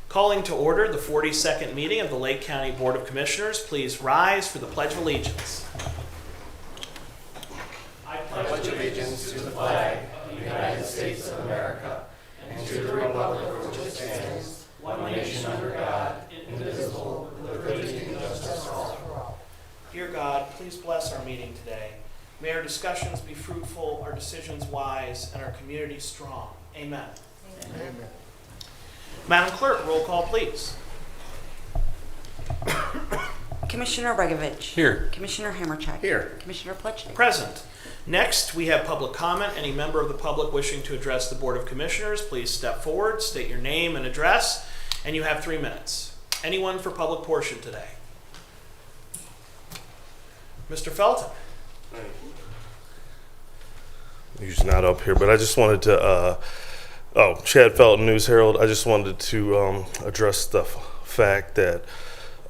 Calling to order the 42nd meeting of the Lake County Board of Commissioners. Please rise for the Pledge of Allegiance. I pledge allegiance to the flag of the United States of America and to the republic for which it stands, one nation under God, indivisible, with liberty and justice for all. Dear God, please bless our meeting today. May our discussions be fruitful, our decisions wise, and our community strong. Amen. Amen. Madam Clerk, roll call, please. Commissioner Regovich. Here. Commissioner Hammercheck. Here. Commissioner Plutchnik. Present. Next, we have public comment. Any member of the public wishing to address the Board of Commissioners, please step forward, state your name and address, and you have 3 minutes. Anyone for public portion today? Mr. Felton. He's not up here, but I just wanted to, Chad Felton, News Herald. I just wanted to address the fact that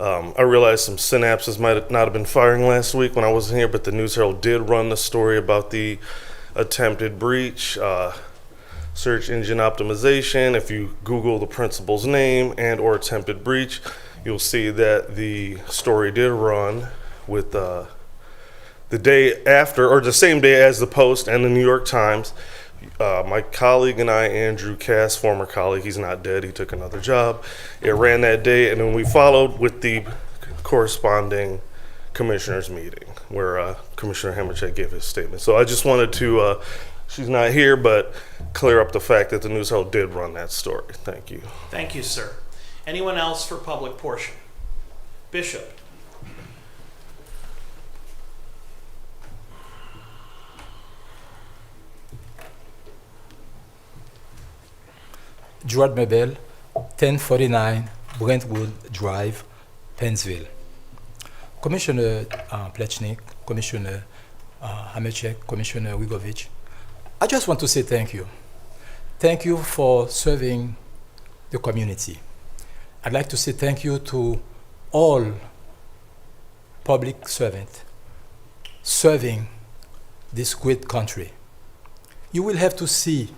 I realized some synapses might not have been firing last week when I wasn't here, but the News Herald did run the story about the attempted breach, search engine optimization. If you Google the principal's name and or attempted breach, you'll see that the story did run with the day after, or the same day as the Post and the New York Times. My colleague and I, Andrew Cass, former colleague, he's not dead, he took another job. It ran that day, and then we followed with the corresponding commissioners meeting where Commissioner Hammercheck gave his statement. So I just wanted to, she's not here, but clear up the fact that the News Herald did run that story. Thank you. Thank you, sir. Anyone else for public portion? Bishop. Gerard Mabel, 1049 Brentwood Drive, Pennsville. Commissioner Plutchnik, Commissioner Hammercheck, Commissioner Regovich, I just want to say thank you. Thank you for serving the community. I'd like to say thank you to all public servants serving this great country. You will have to see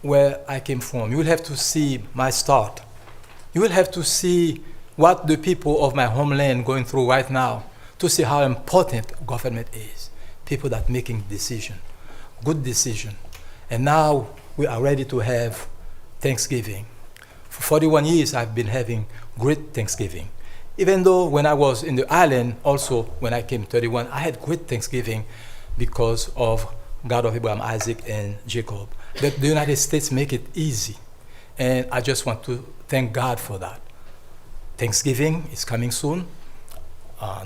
where I came from. You will have to see my start. You will have to see what the people of my homeland going through right now to see how important government is. People that making decision, good decision. And now we are ready to have Thanksgiving. For 41 years, I've been having great Thanksgiving. Even though when I was in the island, also when I came 31, I had great Thanksgiving because of God of Abraham, Isaac, and Jacob. That the United States make it easy. And I just want to thank God for that. Thanksgiving is coming soon,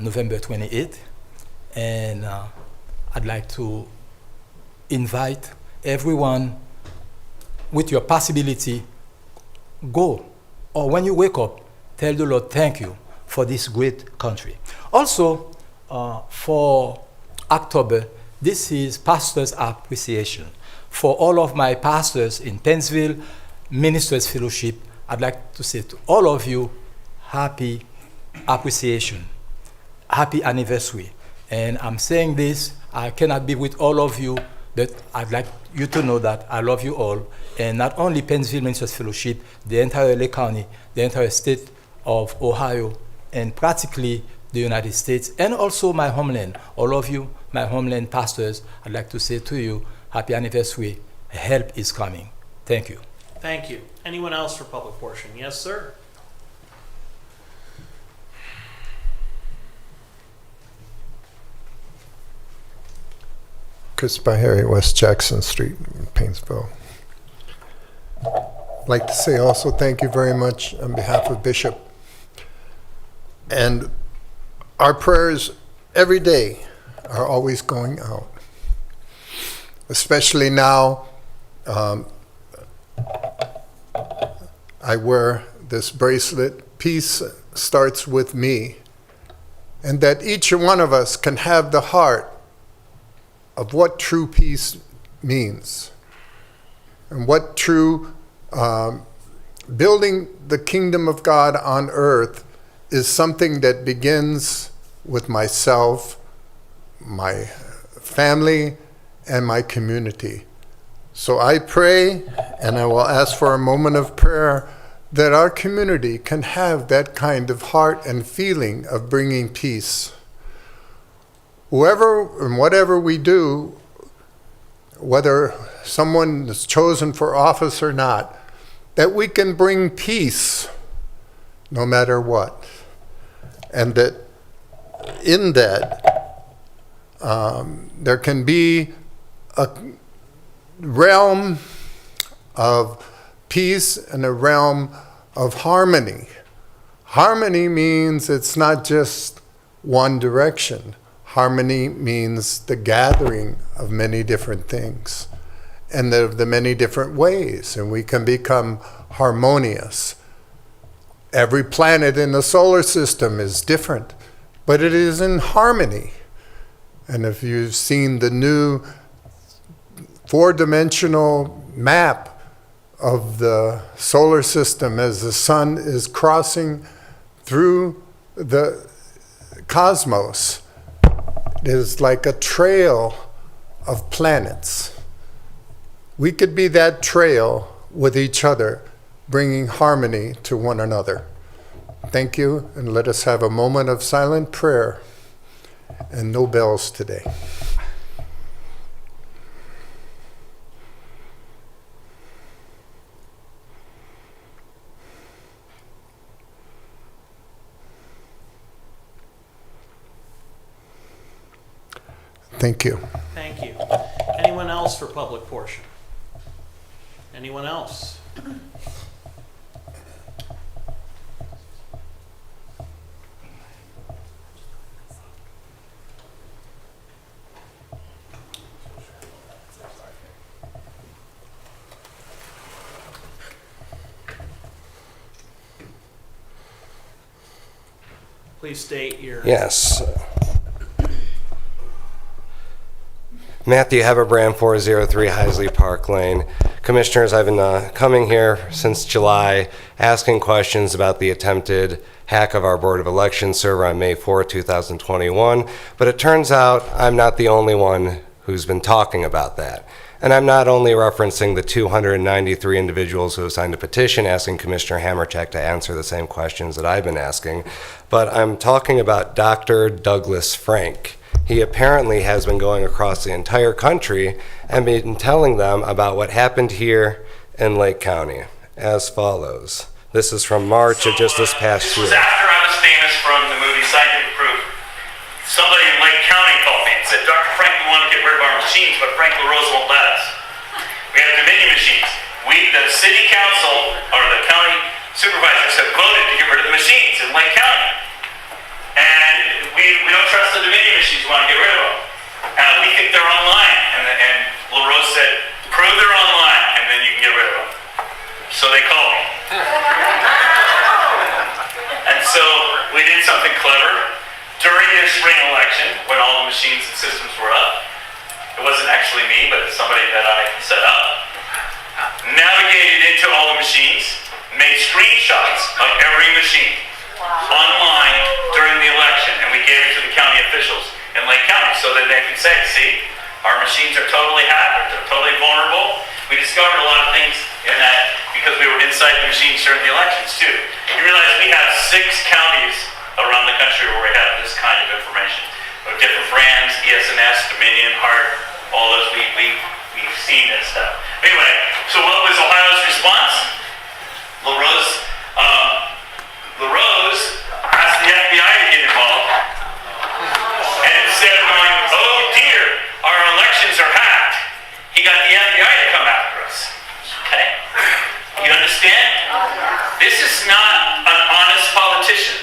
November 28th. And I'd like to invite everyone with your possibility, go. Or when you wake up, tell the Lord, thank you for this great country. Also, for October, this is Pastor's Appreciation. For all of my pastors in Pennsville, Ministers Fellowship, I'd like to say to all of you, happy appreciation, happy anniversary. And I'm saying this, I cannot be with all of you, but I'd like you to know that I love you all. And not only Pennsville Ministers Fellowship, the entire Lake County, the entire state of Ohio, and practically the United States, and also my homeland. All of you, my homeland pastors, I'd like to say to you, happy anniversary. Help is coming. Thank you. Thank you. Anyone else for public portion? Yes, sir. Chris Bahari, West Jackson Street, Painesville. I'd like to say also thank you very much on behalf of Bishop. And our prayers every day are always going out. Especially now, I wear this bracelet, peace starts with me, and that each one of us can have the heart of what true peace means and what true building the kingdom of God on earth is something that begins with myself, my family, and my community. So I pray, and I will ask for a moment of prayer that our community can have that kind of heart and feeling of bringing peace. Whoever and whatever we do, whether someone is chosen for office or not, that we can bring peace no matter what. And that in that, there can be a realm of peace and a realm of harmony. Harmony means it's not just one direction. Harmony means the gathering of many different things and the many different ways, and we can become harmonious. Every planet in the solar system is different, but it is in harmony. And if you've seen the new four-dimensional map of the solar system as the sun is crossing through the cosmos, it is like a trail of planets. We could be that trail with each other, bringing harmony to one another. Thank you, and let us have a moment of silent prayer and no bells today. Thank you. Thank you. Anyone else for public portion? Anyone else? Please state your... Yes. Matthew Heberbrand, 403 Heisley Park Lane. Commissioners, I've been coming here since July asking questions about the attempted hack of our Board of Elections server on May 4, 2021, but it turns out I'm not the only one who's been talking about that. And I'm not only referencing the 293 individuals who have signed a petition asking Commissioner Hamercheck to answer the same questions that I've been asking, but I'm talking about Dr. Douglas Frank. He apparently has been going across the entire country and been telling them about what happened here in Lake County as follows. This is from March of just this past year. This was after I was famous from the movie Scientific Proof. Somebody in Lake County called me and said, Dr. Frank, we want to get rid of our machines, but Frank LaRose won't let us. We have Dominion machines. The city council, or the county supervisors have voted to get rid of the machines in Lake County. And we don't trust the Dominion machines, we want to get rid of them. We think they're online. And LaRose said, prove they're online, and then you can get rid of them. So they called me. And so we did something clever. During the spring election, when all the machines and systems were up, it wasn't actually me, but somebody that I set up, navigated into all the machines, made screenshots of every machine online during the election, and we gave it to the county officials in Lake County so that they could say, see, our machines are totally hacked, they're totally vulnerable. We discovered a lot of things in that because we were inside the machines during the elections too. You realize we have 6 counties around the country where we have this kind of information. With different brands, ES&S, Dominion, Hart, all those, we've seen this stuff. Anyway, so what was Ohio's response? LaRose asked the FBI to get involved. And instead of going, oh dear, our elections are hacked, he got the FBI to come after us. Okay? You understand? This is not an honest politician.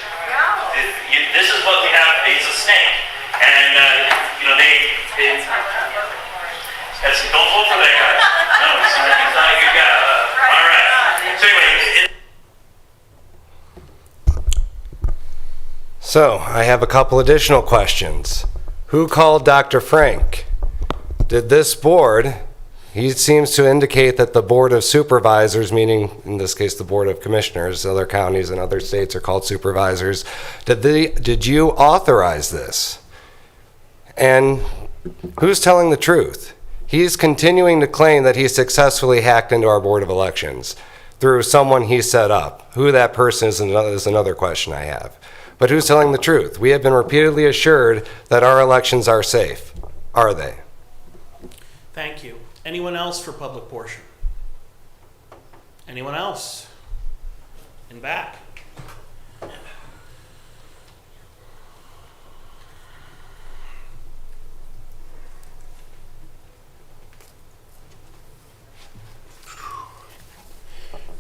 This is what we have. He's a snake. And, don't vote for that guy. No, he's not a good guy. All right. So anyway. So I have a couple additional questions. Who called Dr. Frank? Did this board, he seems to indicate that the Board of Supervisors, meaning in this case the Board of Commissioners, other counties and other states are called supervisors, did you authorize this? And who's telling the truth? He's continuing to claim that he successfully hacked into our Board of Elections. through someone he set up. Who that person is another question I have. But who's telling the truth? We have been repeatedly assured that our elections are safe. Are they? Thank you. Anyone else for public portion? Anyone else? In back.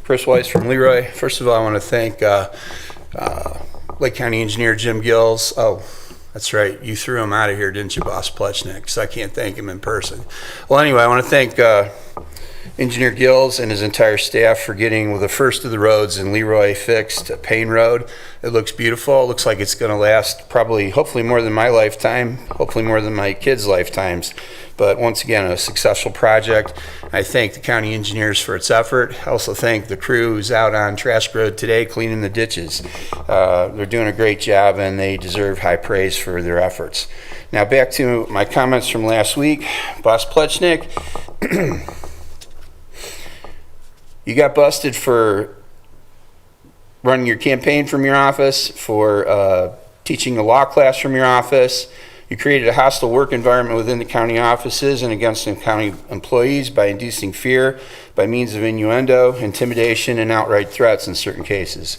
Chris Weiss from Leroy. First of all, I want to thank Lake County Engineer Jim Gills. Oh, that's right. You threw him out of here, didn't you, Boss Plechnik? So I can't thank him in person. Well, anyway, I want to thank Engineer Gills and his entire staff for getting the first of the roads in Leroy fixed, Payne Road. It looks beautiful. It looks like it's going to last probably, hopefully more than my lifetime, hopefully more than my kids' lifetimes. But once again, a successful project. I thank the county engineers for its effort. I also thank the crew who's out on Trask Road today cleaning the ditches. They're doing a great job and they deserve high praise for their efforts. Now back to my comments from last week. Boss Plechnik, you got busted for running your campaign from your office, for teaching a law class from your office. You created a hostile work environment within the county offices and against the county employees by inducing fear by means of innuendo, intimidation, and outright threats in certain cases.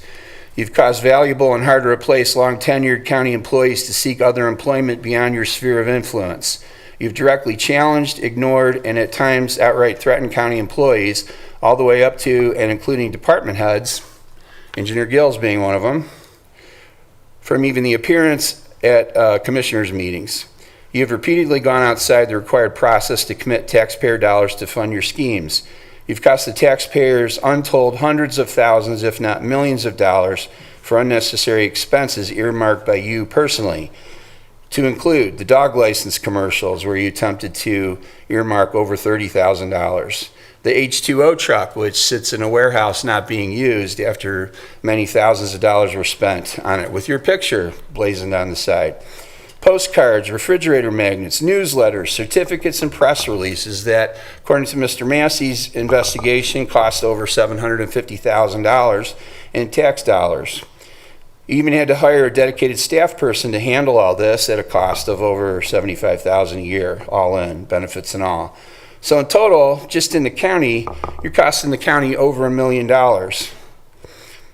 You've caused valuable and hard to replace long-tenured county employees to seek other employment beyond your sphere of influence. You've directly challenged, ignored, and at times outright threatened county employees, all the way up to and including department heads, Engineer Gills being one of them, from even the appearance at commissioners' meetings. You have repeatedly gone outside the required process to commit taxpayer dollars to fund your schemes. You've cost the taxpayers untold hundreds of thousands, if not millions of dollars for unnecessary expenses earmarked by you personally, to include the dog license commercials where you attempted to earmark over $30,000. The H2O truck, which sits in a warehouse not being used after many thousands of dollars were spent on it with your picture blazoned on the side. Postcards, refrigerator magnets, newsletters, certificates, and press releases that, according to Mr. Massey's investigation, cost over $750,000 in tax dollars. You even had to hire a dedicated staff person to handle all this at a cost of over $75,000 a year, all in, benefits and all. So in total, just in the county, you're costing the county over $1 million.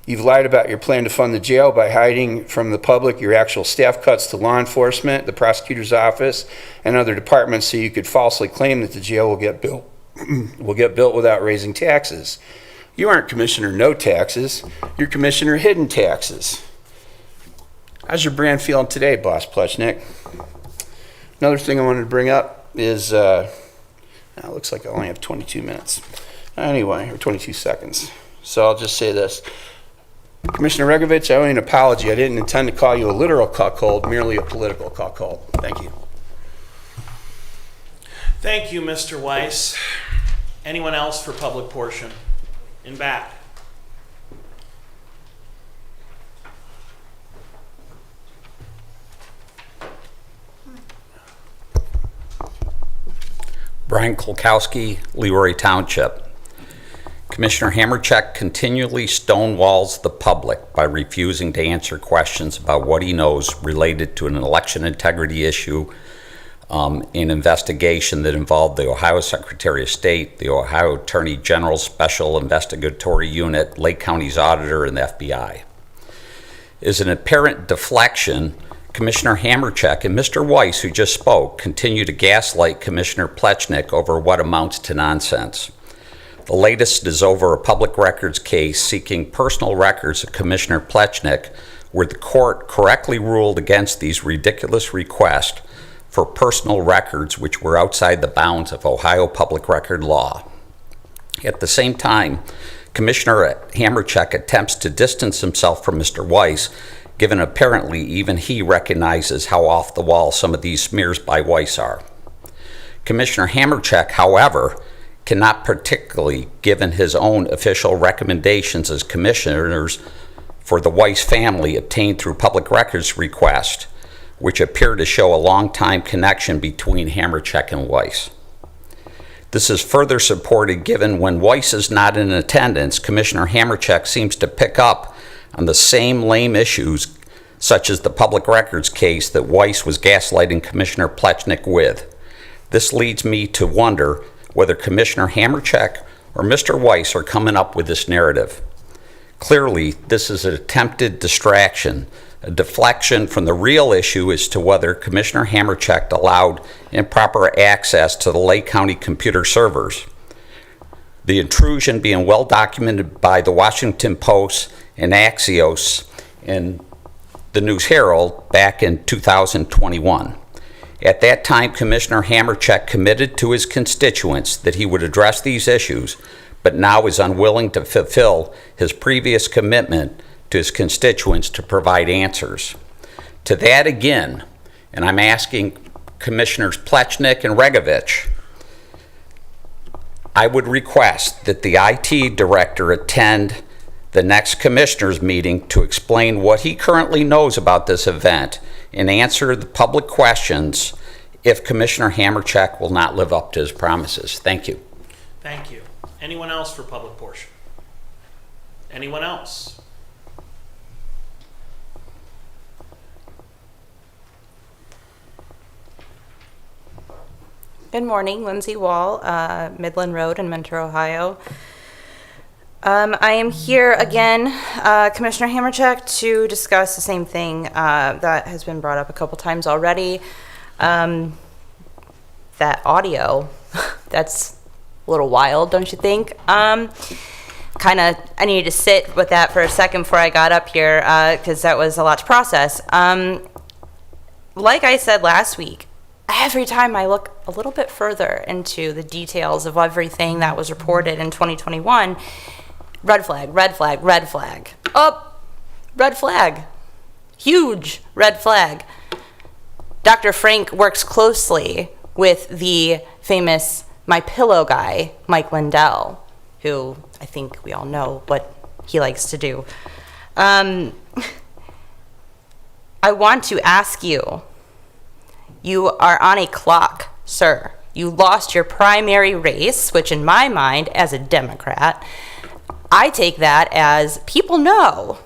You've lied about your plan to fund the jail by hiding from the public your actual staff cuts to law enforcement, the prosecutor's office, and other departments so you could falsely claim that the jail will get built without raising taxes. You aren't Commissioner No Taxes, you're Commissioner Hidden Taxes. How's your brand feeling today, Boss Plechnik? Another thing I wanted to bring up is, now it looks like I only have 22 minutes. Anyway, or 22 seconds. So I'll just say this. Commissioner Regovich, I owe you an apology. I didn't intend to call you a literal cuckold, merely a political cuckold. Thank you. Thank you, Mr. Weiss. Anyone else for public portion? In back. Brian Kolkowski, Leroy Township. Commissioner Hamercheck continually stonewalls the public by refusing to answer questions about what he knows related to an election integrity issue, an investigation that involved the Ohio Secretary of State, the Ohio Attorney General's Special Investigatory Unit, Lake County's auditor, and the FBI. As an apparent deflection, Commissioner Hamercheck and Mr. Weiss, who just spoke, continue to gaslight Commissioner Plechnik over what amounts to nonsense. The latest is over a public records case seeking personal records of Commissioner Plechnik, where the court correctly ruled against these ridiculous requests for personal records which were outside the bounds of Ohio public record law. At the same time, Commissioner Hamercheck attempts to distance himself from Mr. Weiss, given apparently even he recognizes how off the wall some of these smears by Weiss are. Commissioner Hamercheck, however, cannot, particularly given his own official recommendations as commissioners for the Weiss family obtained through public records request, which appear to show a long-time connection between Hamercheck and Weiss. This is further supported given when Weiss is not in attendance, Commissioner Hamercheck seems to pick up on the same lame issues such as the public records case that Weiss was gaslighting Commissioner Plechnik with. This leads me to wonder whether Commissioner Hamercheck or Mr. Weiss are coming up with this narrative. Clearly, this is an attempted distraction, a deflection from the real issue as to whether Commissioner Hamercheck allowed improper access to the Lake County computer servers. The intrusion being well documented by the Washington Post and Axios and the News Herald back in 2021. At that time, Commissioner Hamercheck committed to his constituents that he would address these issues, but now is unwilling to fulfill his previous commitment to his constituents to provide answers. To that again, and I'm asking Commissioners Plechnik and Regovich, I would request that the IT director attend the next commissioners meeting to explain what he currently knows about this event and answer the public questions if Commissioner Hamercheck will not live up to his promises. Thank you. Thank you. Anyone else for public portion? Anyone else? Good morning, Lindsay Wall, Midland Road in Mentor, Ohio. I am here again, Commissioner Hamercheck, to discuss the same thing that has been brought up a couple times already. That audio, that's a little wild, don't you think? I needed to sit with that for a second before I got up here, because that was a lot to process. Like I said last week, every time I look a little bit further into the details of everything that was reported in 2021, red flag, red flag, red flag. Oh, red flag. Huge red flag. Dr. Frank works closely with the famous MyPillow guy, Mike Lindell, who I think we all know what he likes to do. I want to ask you, you are on a clock, sir. You lost your primary race, which in my mind, as a Democrat, I take that as people know.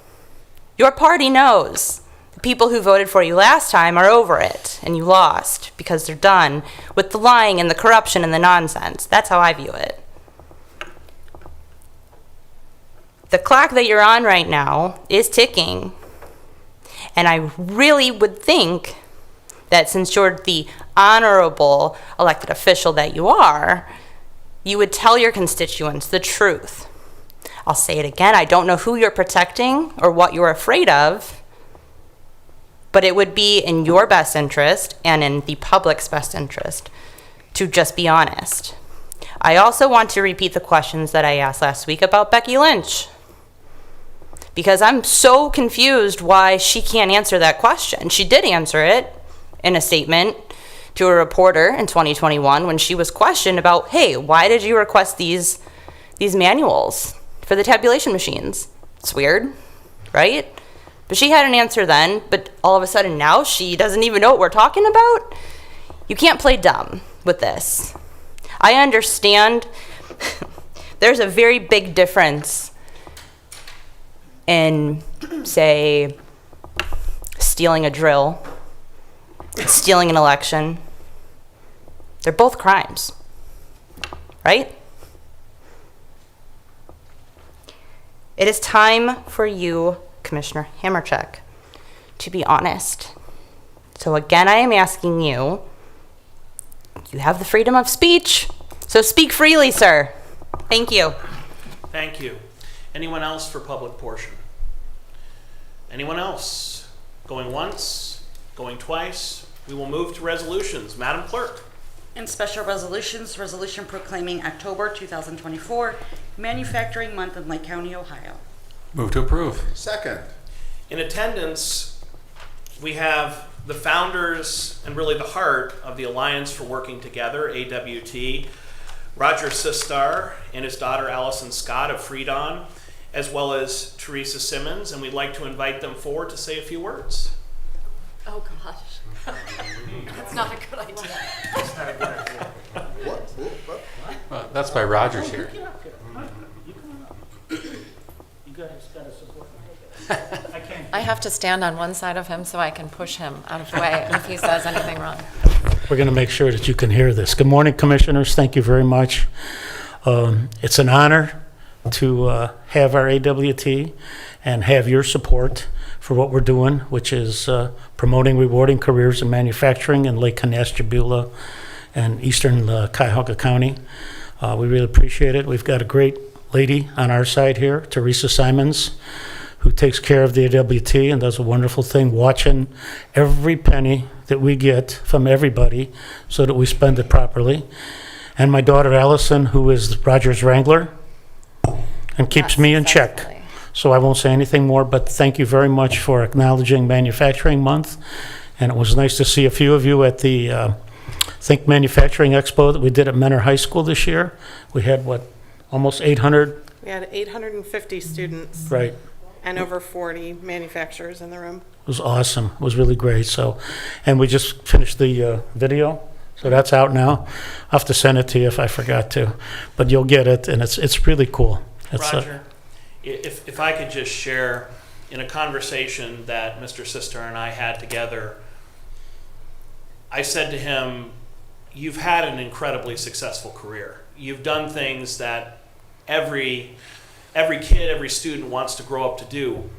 Your party knows. The people who voted for you last time are over it, and you lost because they're done with the lying and the corruption and the nonsense. That's how I view it. The clock that you're on right now is ticking, and I really would think that since you're the honorable elected official that you are, you would tell your constituents the truth. I'll say it again, I don't know who you're protecting or what you're afraid of, but it would be in your best interest and in the public's best interest to just be honest. I also want to repeat the questions that I asked last week about Becky Lynch, because I'm so confused why she can't answer that question. She did answer it in a statement to a reporter in 2021 when she was questioned about, hey, why did you request these manuals for the tabulation machines? It's weird, right? But she had an answer then, but all of a sudden now she doesn't even know what we're talking about? You can't play dumb with this. I understand there's a very big difference in, say, stealing a drill, stealing an election. They're both crimes, right? It is time for you, Commissioner Hamercheck, to be honest. So again, I am asking you, you have the freedom of speech, so speak freely, sir. Thank you. Thank you. Anyone else for public portion? Anyone else? Going once? Going twice? We will move to resolutions. Madam Clerk. In special resolutions, resolution proclaiming October 2024 Manufacturing Month in Lake County, Ohio. Move to approve. Second. In attendance, we have the founders and really the heart of the Alliance for Working Together, AWT, Roger Sistar and his daughter Allison Scott of Freedon, as well as Teresa Simmons, and we'd like to invite them forward to say a few words. Oh gosh, that's not a good idea. That's not a good idea. What? That's why Roger's here. You guys gotta support me. I can't. I have to stand on one side of him so I can push him out of the way if he says anything wrong. We're going to make sure that you can hear this. Good morning, Commissioners. Thank you very much. It's an honor to have our AWT and have your support for what we're doing, which is promoting rewarding careers in manufacturing in Lake Canastibula and eastern Cuyahoga County. We really appreciate it. We've got a great lady on our side here, Teresa Simons, who takes care of the AWT and does a wonderful thing, watching every penny that we get from everybody so that we spend it properly. And my daughter Allison, who is Roger's wrangler and keeps me in check. Successfully. So I won't say anything more, but thank you very much for acknowledging Manufacturing Month. And it was nice to see a few of you at the Think Manufacturing Expo that we did at Mentor High School this year. We had, what, almost 800? We had 850 students. Right. And over 40 manufacturers in the room. It was awesome. It was really great. So, and we just finished the video, so that's out now. I'll have to send it to you if I forgot to, but you'll get it, and it's really cool. It's, Roger, if I could just share in a conversation that Mr. Sister and I had together, I said to him, "You've had an incredibly successful career. You've done things that every kid, every student wants to grow up to do.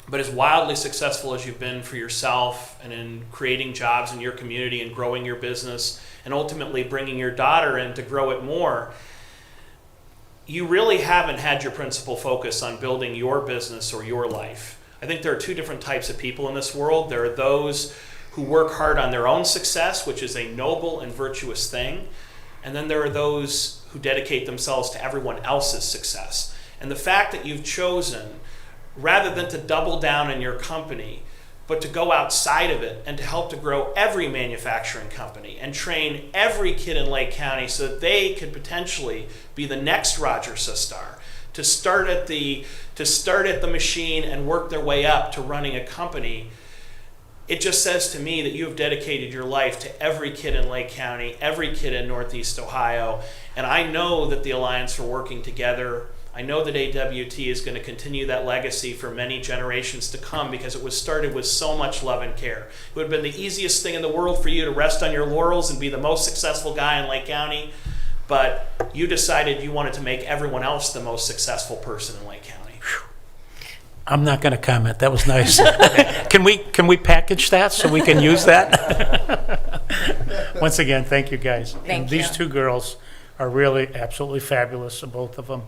But as wildly successful as you've been for yourself and in creating jobs in your community and growing your business and ultimately bringing your daughter in to grow it more, you really haven't had your principal focus on building your business or your life. I think there are two different types of people in this world. There are those who work hard on their own success, which is a noble and virtuous thing. And then there are those who dedicate themselves to everyone else's success. And the fact that you've chosen, rather than to double down in your company, but to go outside of it and to help to grow every manufacturing company and train every kid in Lake County so that they could potentially be the next Roger Sistar, to start at the machine and work their way up to running a company. It just says to me that you have dedicated your life to every kid in Lake County, every kid in Northeast Ohio, and I know that the Alliance for Working Together, I know that AWT is going to continue that legacy for many generations to come because it was started with so much love and care. It would have been the easiest thing in the world for you to rest on your laurels and be the most successful guy in Lake County, but you decided you wanted to make everyone else the most successful person in Lake County. I'm not going to comment. That was nice. Can we package that so we can use that? Once again, thank you guys. Thank These you. two girls are really absolutely fabulous, both of them.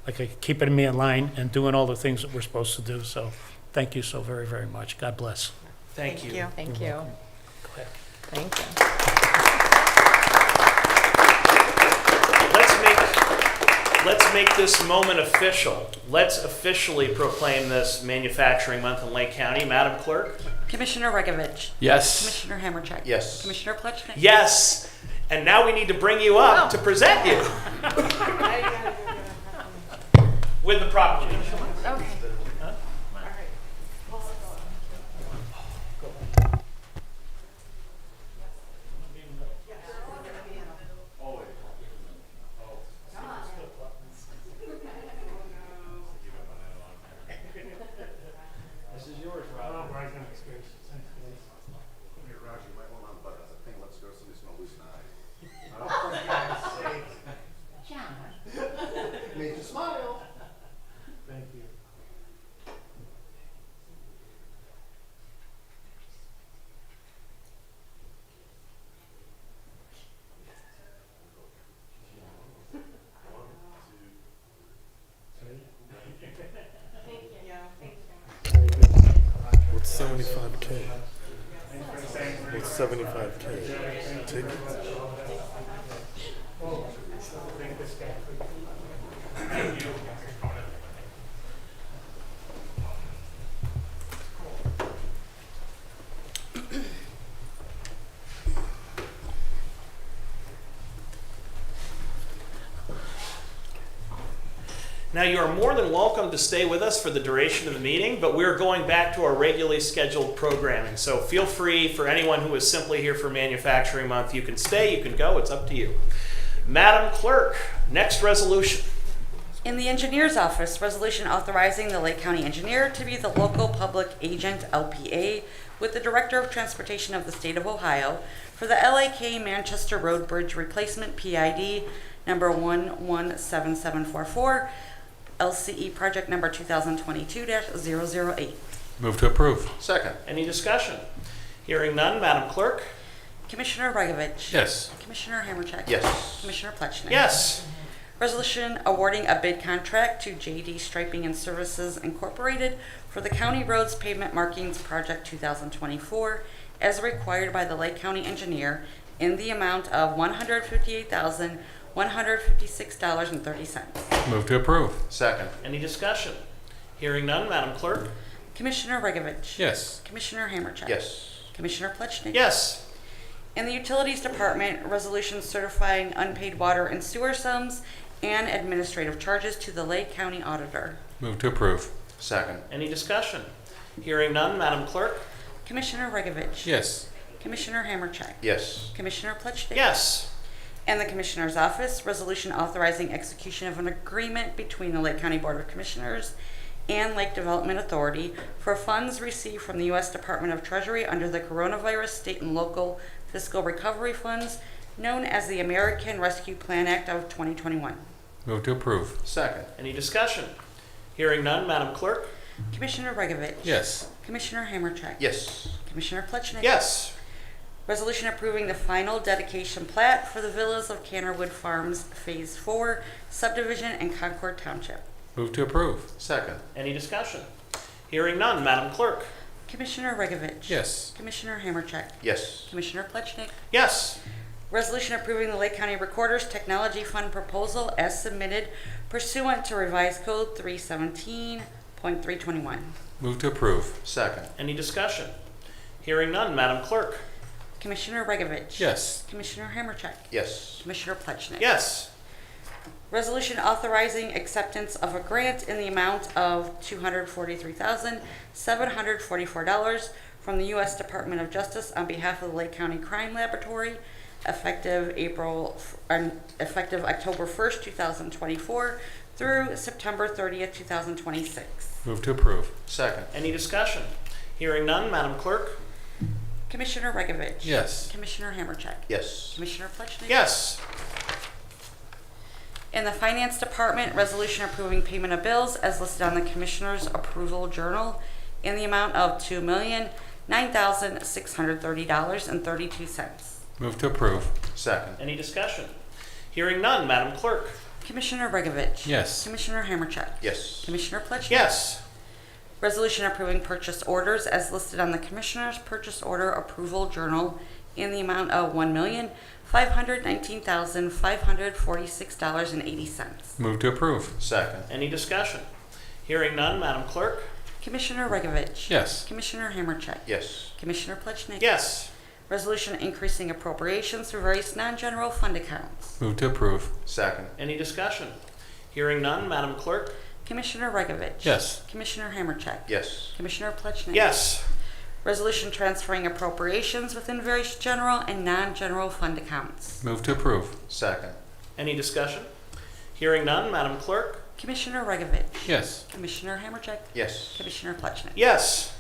Like keeping me in line and doing all the things that we're supposed to do. So thank you so very, very much. God bless. Thank you. Thank you. Go ahead. Thank you. Let's make this moment official. Let's officially proclaim this Manufacturing Month in Lake County. Madam Clerk? Commissioner Regovich. Yes. Commissioner Hammercheck. Yes. Commissioner Plechnik. Yes. And now we need to bring you up to present you with the proclamation. Okay. This is yours, Rob. Make you smile. Thank you. What's 75K? What's 75K? Take it. Now, you are more than welcome to stay with us for the duration of the meeting, but we're going back to our regularly scheduled programming. So feel free, for anyone who is simply here for Manufacturing Month, you can stay, you can go, it's up to you. Madam Clerk, next resolution. In the engineer's office, resolution authorizing the Lake County engineer to be the local public agent LPA with the Director of Transportation of the State of Ohio for the LAK Manchester Road Bridge Replacement PID number 117744, LCE project number 2022-008. Move to approve. Second. Any discussion? Hearing none, Madam Clerk? Commissioner Regovich. Yes. Commissioner Hammercheck. Yes. Commissioner Plechnik. Yes. Resolution awarding a bid contract to JD Striping and Services Incorporated for the County Roads Pavement Markings Project 2024 as required by the Lake County engineer in the amount of $158,156.30. Move to approve. Second. Any discussion? Hearing none, Madam Clerk? Commissioner Regovich. Yes. Commissioner Hammercheck. Yes. Commissioner Plechnik. Yes. In the Utilities Department, resolution certifying unpaid water and sewer sums and administrative charges to the Lake County Auditor. Move to approve. Second. Any discussion? Hearing none, Madam Clerk? Commissioner Regovich. Yes. Commissioner Hammercheck. Yes. Commissioner Plechnik. Yes. And the Commissioner's Office, resolution authorizing execution of an agreement between the Lake County Board of Commissioners and Lake Development Authority for funds received from the U.S. Department of Treasury under the Coronavirus State and Local Fiscal Recovery Funds, known as the American Rescue Plan Act of 2021. Move to approve. Second. Any discussion? Hearing none, Madam Clerk? Commissioner Regovich. Yes. Commissioner Hammercheck. Yes. Commissioner Plechnik. Yes. Resolution approving the final dedication plat for the Villas of Cannerwood Farms Phase 4 subdivision in Concord Township. Move to approve. Second. Any discussion? Hearing none, Madam Clerk? Commissioner Regovich. Yes. Commissioner Hammercheck. Yes. Commissioner Plechnik. Yes. Resolution approving the Lake County Recorder's Technology Fund proposal as submitted pursuant to Revised Code 317.321. Move to approve. Second. Any discussion? Hearing none, Madam Clerk? Commissioner Regovich. Yes. Commissioner Hammercheck. Yes. Commissioner Plechnik. Yes. Resolution authorizing acceptance of a grant in the amount of $243,744 from the U.S. Department of Justice on behalf of the Lake County Crime Laboratory, effective October 1st, 2024 through September 30th, 2026. Move to approve. Second. Any discussion? Hearing none, Madam Clerk? Commissioner Regovich. Yes. Commissioner Hammercheck. Yes. Commissioner Plechnik. Yes. In the Finance Department, resolution approving payment of bills as listed on the Commissioner's Approval Journal in the amount of $2,009,630.32. Move to approve. Second. Any discussion? Hearing none, Madam Clerk? Commissioner Regovich. Yes. Commissioner Hammercheck. Yes. Commissioner Plechnik. Yes. Resolution approving purchase orders as listed on the Commissioner's Purchase Order Approval Journal in the amount of $1,519,546.80. Move to approve. Second. Any discussion? Hearing none, Madam Clerk? Commissioner Regovich. Yes. Commissioner Hammercheck. Yes. Commissioner Plechnik. Yes. Resolution increasing appropriations for various non-general fund accounts. Move to approve. Second. Any discussion? Hearing none, Madam Clerk? Commissioner Regovich. Yes. Commissioner Hammercheck. Yes. Commissioner Plechnik. Yes. Resolution transferring appropriations within various general and non-general fund accounts. Move to approve. Second. Any discussion? Hearing none, Madam Clerk? Commissioner Regovich. Yes. Commissioner Hammercheck. Yes. Commissioner Plechnik. Yes.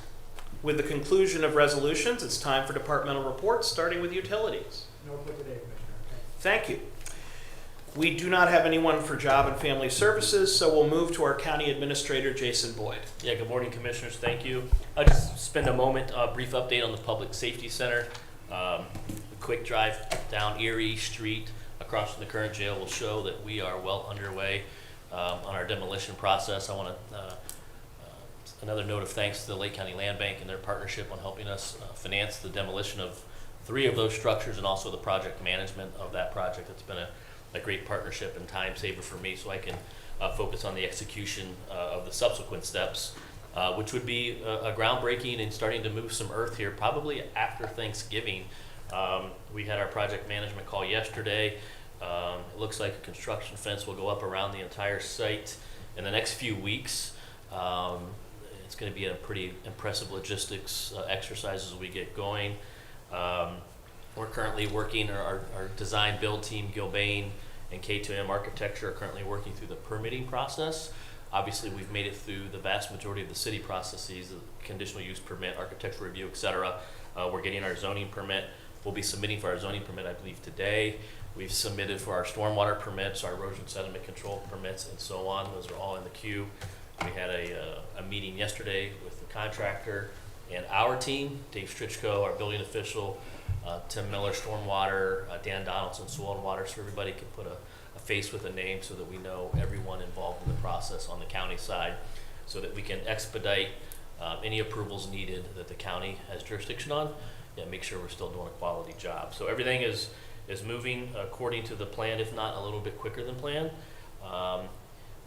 With the conclusion of resolutions, it's time for departmental reports, starting with utilities. No for today, Commissioner. Thank you. We do not have anyone for Job and Family Services, so we'll move to our County Administrator, Jason Boyd. Yeah, good morning, Commissioners. Thank you. I'll just spend a moment, a brief update on the Public Safety Center. A quick drive down Erie Street across from the current jail will show that we are well underway on our demolition process. I want to another note of thanks to the Lake County Land Bank and their partnership on helping us finance the demolition of 3 of those structures and also the project management of that project. It's been a great partnership and time saver for me, so I can focus on the execution of the subsequent steps, which would be a groundbreaking and starting to move some earth here probably after Thanksgiving. We had our project management call yesterday. It looks like a construction fence will go up around the entire site in the next few weeks. It's going to be a pretty impressive logistics exercise as we get going. We're currently working, our design build team, Gilbane and K2M Architecture are currently working through the permitting process. Obviously, we've made it through the vast majority of the city processes, the conditional use permit, architectural review, et cetera. We're getting our zoning permit. We'll be submitting for our zoning permit, I believe, today. We've submitted for our stormwater permits, our erosion sediment control permits, and so on. Those are all in the queue. We had a meeting yesterday with the contractor and our team, Dave Strichko, our building official, Tim Miller, stormwater, Dan Donaldson, soil and water, so everybody can put a face with a name so that we know everyone involved in the process on the county side, so that we can expedite any approvals needed that the county has jurisdiction on, and make sure we're still doing a quality job. So everything is moving according to the plan, if not a little bit quicker than planned.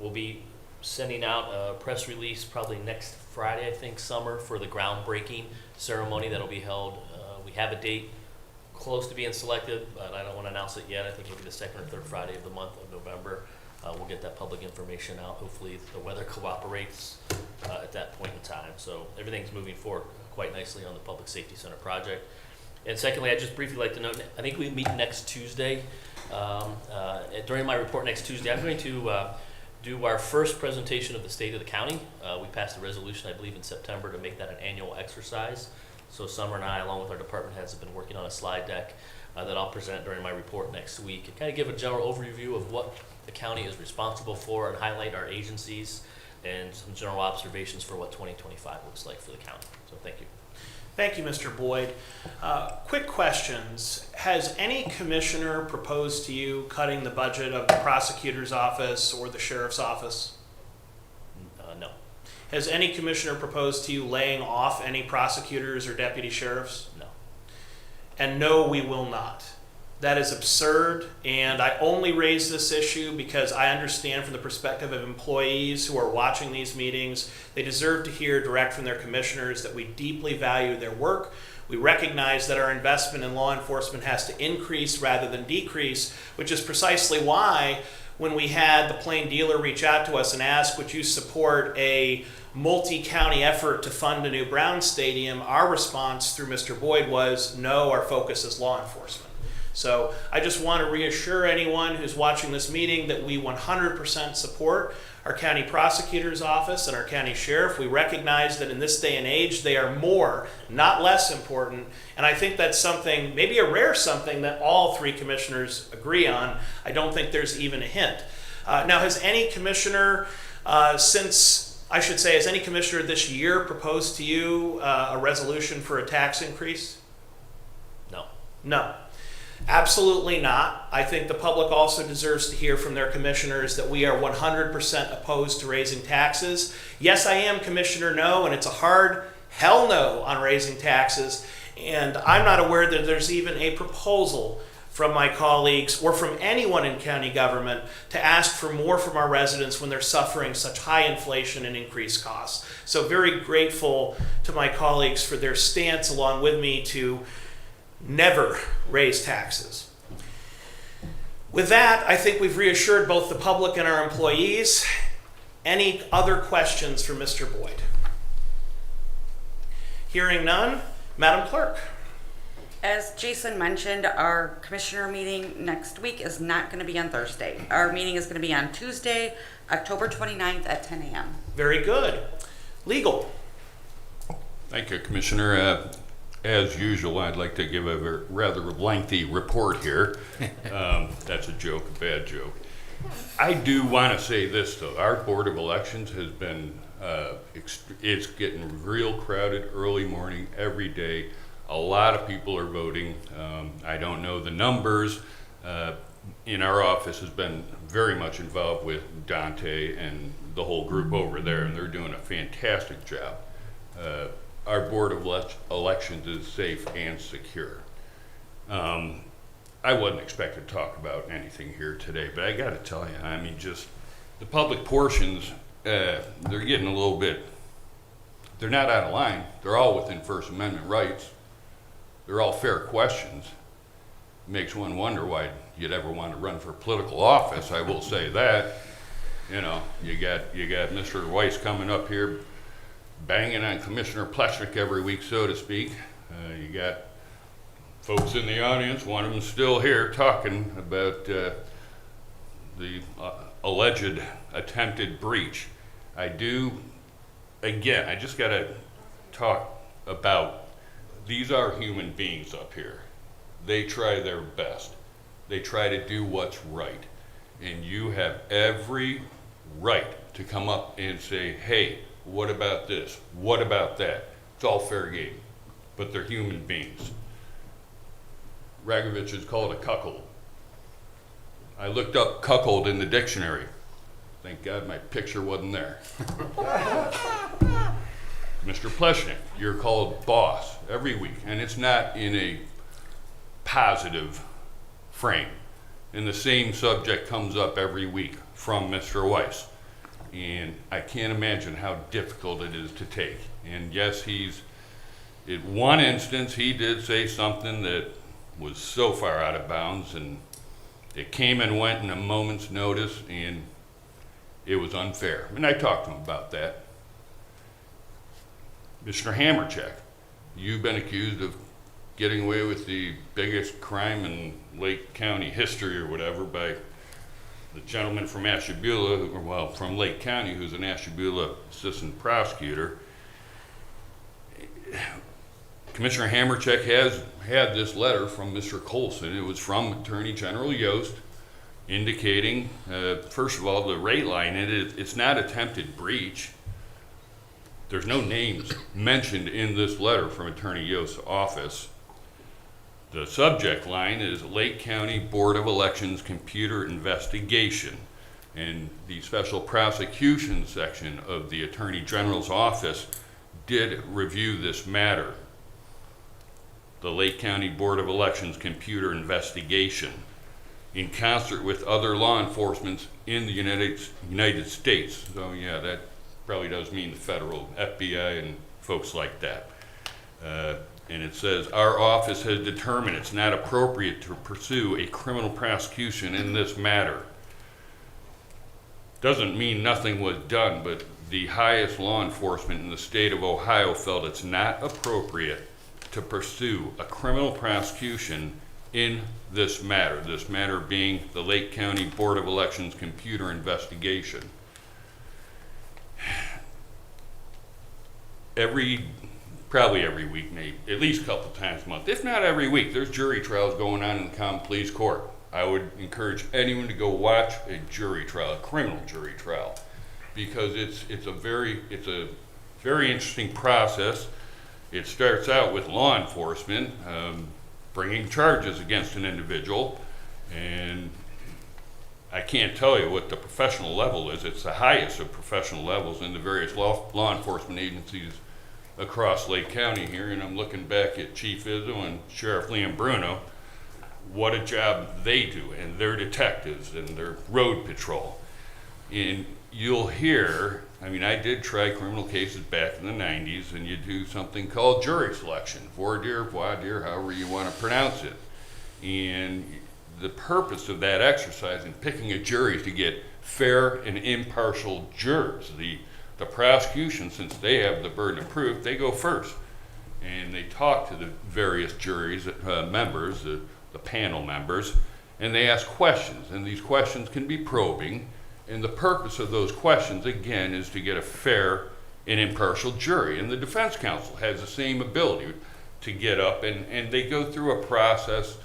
We'll be sending out a press release probably next Friday, I think, summer, for the groundbreaking ceremony that'll be held. We have a date close to being selected, but I don't want to announce it yet. I think it'll be the second or third Friday of the month of November. We'll get that public information out. Hopefully the weather cooperates at that point in time. So everything's moving forward quite nicely on the Public Safety Center project. And secondly, I'd just briefly like to note, I think we meet next Tuesday. During my report next Tuesday, I'm going to do our first presentation of the state of the county. We passed a resolution, I believe, in September to make that an annual exercise. So Summer and I, along with our department heads, have been working on a slide deck that I'll present during my report next week, and kind of give a general overview of what the county is responsible for and highlight our agencies and some general observations for what 2025 looks like for the county. So thank you. Thank you, Mr. Boyd. Quick questions. Has any commissioner proposed to you cutting the budget of the prosecutor's office or the sheriff's office? No. Has any commissioner proposed to you laying off any prosecutors or deputy sheriffs? No. And no, we will not. That is absurd, and I only raise this issue because I understand from the perspective of employees who are watching these meetings, they deserve to hear direct from their commissioners that we deeply value their work. We recognize that our investment in law enforcement has to increase rather than decrease, which is precisely why when we had the Plain Dealer reach out to us and ask, would you support a multi-county effort to fund a new Brown Stadium, our response through Mr. Boyd was, no, our focus is law enforcement. So I just want to reassure anyone who's watching this meeting that we 100% support our county prosecutor's office and our county sheriff. We recognize that in this day and age, they are more, not less important. And I think that's something, maybe a rare something, that all three commissioners agree on. I don't think there's even a hint. Now, has any commissioner has any commissioner this year proposed to you a resolution for a tax increase? No. No. Absolutely not. I think the public also deserves to hear from their commissioners that we are 100% opposed to raising taxes. Yes, I am Commissioner No, and it's a hard hell no on raising taxes. And I'm not aware that there's even a proposal from my colleagues or from anyone in county government to ask for more from our residents when they're suffering such high inflation and increased costs. So very grateful to my colleagues for their stance along with me to never raise taxes. With that, I think we've reassured both the public and our employees. Any other questions for Mr. Boyd? Hearing none, Madam Clerk. As Jason mentioned, our commissioner meeting next week is not going to be on Thursday. Our meeting is going to be on Tuesday, October 29th at 10 a.m. Very good. Legal. Thank you, Commissioner. As usual, I'd like to give a rather lengthy report here. That's a joke, a bad joke. I do want to say this, though. Our Board of Elections has been, it's getting real crowded early morning every day. A lot of people are voting. I don't know the numbers. In our office has been very much involved with Dante and the whole group over there, and they're doing a fantastic job. Our Board of Elections is safe and secure. I wasn't expected to talk about anything here today, but I got to tell you, I mean, just the public portions, they're getting a little bit, they're not out of line. They're all within First Amendment rights. They're all fair questions. Makes one wonder why you'd ever want to run for political office, I will say that. You know, you got Mr. Weiss coming up here banging on Commissioner Pleshnik every week, so to speak. You got folks in the audience, one of them still here, talking about the alleged attempted breach. I do, again, I just got to talk about, these are human beings up here. They try their best. They try to do what's right. And you have every right to come up and say, hey, what about this? What about that? It's all fair game, but they're human beings. Ragovich is called a cuckold. I looked up cuckold in the dictionary. Thank God my picture wasn't there. Mr. Pleshnik, you're called boss every week, and it's not in a positive frame. And the same subject comes up every week from Mr. Weiss. And I can't imagine how difficult it is to take. And yes, in one instance, he did say something that was so far out of bounds, and it came and went in a moment's notice, and it was unfair. And I talked to him about that. Mr. Hamercheck, you've been accused of getting away with the biggest crime in Lake County history or whatever by the gentleman from Ashtabula, well, from Lake County, who's an Ashtabula assistant prosecutor. Commissioner Hamercheck has had this letter from Mr. Colson. It was from Attorney General Yost indicating, first of all, the rate line, it's not attempted breach. There's no names mentioned in this letter from Attorney Yost's office. The subject line is Lake County Board of Elections computer investigation. And the special prosecution section of the Attorney General's office did review this matter. The Lake County Board of Elections computer investigation, in concert with other law enforcement in the United States. So yeah, that probably does mean the federal FBI and folks like that. And it says, our office has determined it's not appropriate to pursue a criminal prosecution in this matter. Doesn't mean nothing was done, but the highest law enforcement in the state of Ohio felt it's not appropriate to pursue a criminal prosecution in this matter being the Lake County Board of Elections computer investigation. Probably every week, maybe, at least a couple times a month, if not every week, there's jury trials going on in the common pleas court. I would encourage anyone to go watch a jury trial, a criminal jury trial, because it's a very interesting process. It starts out with law enforcement bringing charges against an individual, and I can't tell you what the professional level is. It's the highest of professional levels in the various law enforcement agencies across Lake County here, and I'm looking back at Chief Izzo and Sheriff Liam Bruno. What a job they do, and their detectives and their road patrol. And you'll hear, I mean, I did try criminal cases back in the 90s, and you do something called jury selection, voir dire, however you want to pronounce it. And the purpose of that exercise in picking a jury is to get fair and impartial jurors. The prosecution, since they have the burden of proof, they go first. And they talk to the various juries members, the panel members, and they ask questions. And these questions can be probing. And the purpose of those questions, again, is to get a fair and impartial jury. And the defense counsel has the same ability to get up, and they go through a process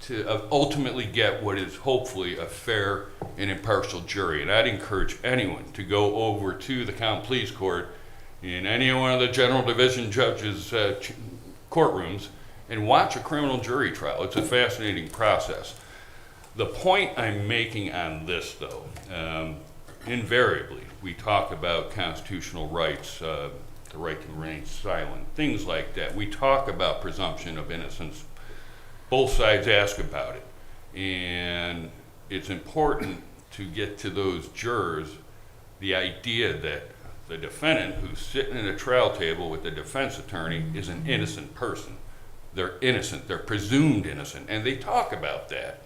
to ultimately get what is hopefully a fair and impartial jury. And I'd encourage anyone to go over to the common pleas court in any one of the general division judges' courtrooms and watch a criminal jury trial. It's a fascinating process. The point I'm making on this, though, invariably, we talk about constitutional rights, the right to remain silent, things like that. We talk about presumption of innocence. Both sides ask about it. And it's important to get to those jurors the idea that the defendant who's sitting at a trial table with the defense attorney is an innocent person. They're innocent, they're presumed innocent, and they talk about that.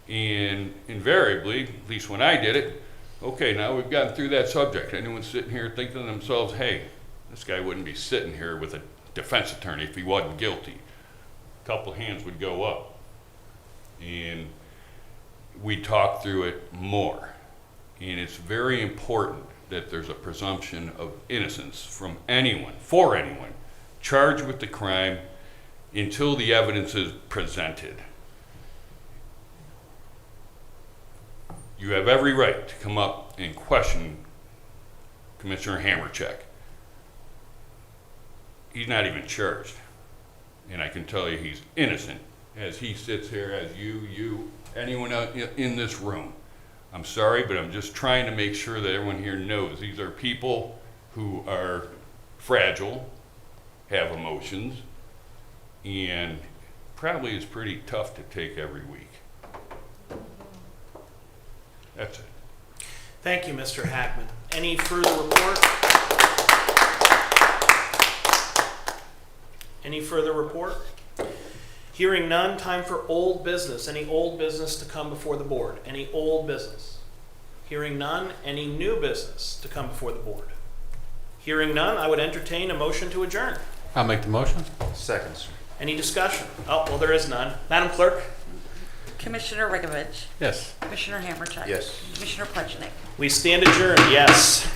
And invariably, at least when I did it, okay, now we've gotten through that subject. Anyone sitting here thinking to themselves, hey, this guy wouldn't be sitting here with a defense attorney if he wasn't guilty. A couple hands would go up. And we talk through it more. And it's very important that there's a presumption of innocence from anyone, for anyone, charged with the crime until the evidence is presented. You have every right to come up and question Commissioner Hamercheck. He's not even charged. And I can tell you he's innocent as he sits here, as you, anyone out in this room. I'm sorry, but I'm just trying to make sure that everyone here knows these are people who are fragile, have emotions, and probably is pretty tough to take every week. That's it. Thank you, Mr. Hackman. Any further report? Any further report? Hearing none, time for old business. Any old business to come before the board? Any old business? Hearing none, any new business to come before the board? Hearing none, I would entertain a motion to adjourn. I'll make the motion. Second, sir. Any discussion? Oh, well, there is none. Madam Clerk? Commissioner Rigovich. Yes. Commissioner Hamercheck. Yes. Commissioner Plechnik. We stand adjourned, yes.